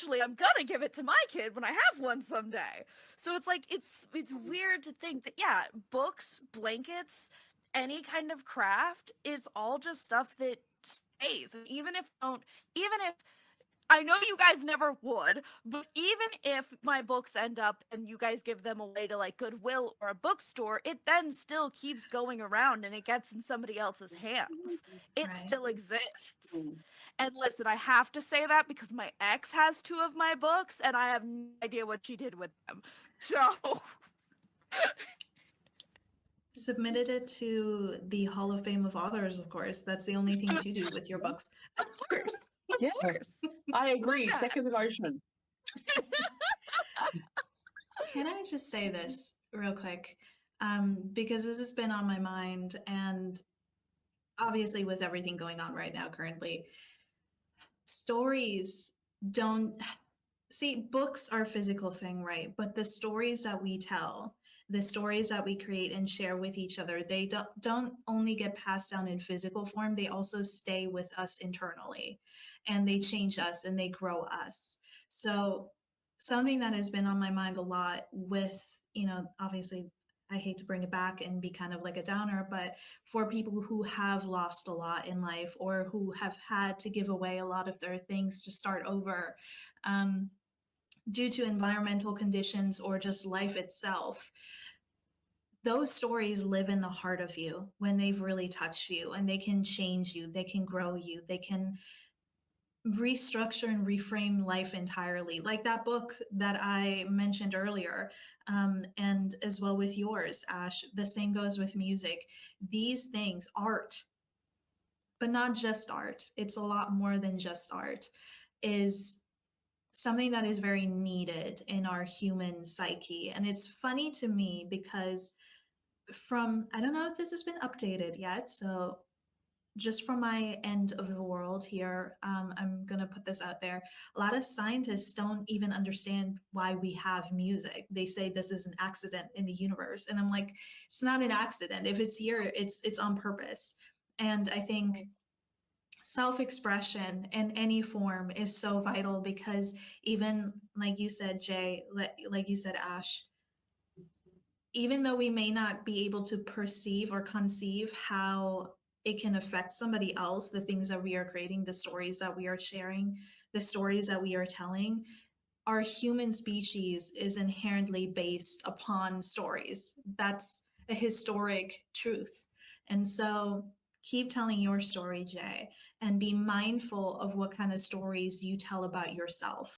eventually I'm gonna give it to my kid when I have one someday. So it's like it's weird to think that yeah, books, blankets, any kind of craft is all just stuff that stays. And even if I know you guys never would, but even if my books end up and you guys give them away to like Goodwill or a bookstore, it then still keeps going around and it gets in somebody else's hands. It Right. still exists. And listen, I have to say that because my ex has two of my books and I have no idea what she did with them. So, Submitted it to the Hall of Fame of Authors, of course. That's the only thing to do with your books. of course, of Yeah, course. I agree. Yeah. Second motion. Can I just say this real quick? Because this has been on my mind, and obviously, with everything going on right now currently, stories don't see, books are a physical thing, right? But the stories that we tell, the stories that we create and share with each other, they don't only get passed down in physical form, they also stay with us internally, and they change us and they grow us. So something that has been on my mind a lot with, obviously, I hate to bring it back and be kind of like a downer, but for people who have lost a lot in life or who have had to give away a lot of their things to start over, um, due to environmental conditions or just life itself, those stories live in the heart of you when they've really touched you, and they can change you, they can grow you, they can restructure and reframe life entirely. Like that book that I mentioned earlier, and as well with yours, Ash, the same goes with music. These things, art, but not just art, it's a lot more than just art, is something that is very needed in our human psyche. And it's funny to me because I don't know if this has been updated yet. So, just from my end of the world here, I'm going to put this out there. A lot of scientists don't even understand why we have music. They say this is an accident in the universe. And I'm like, it's not an accident. If it's here, it's on purpose. And I think self-expression in any form is so vital because even like you said, Jay, like you said, Ash, even though we may not be able to perceive or conceive how it can affect somebody else, the things that we are creating, the stories that we are sharing, the stories that we are telling, our human species is inherently based upon stories. That's a historic truth. And so keep telling your story, Jay, and be mindful of what kind of stories you tell about yourself.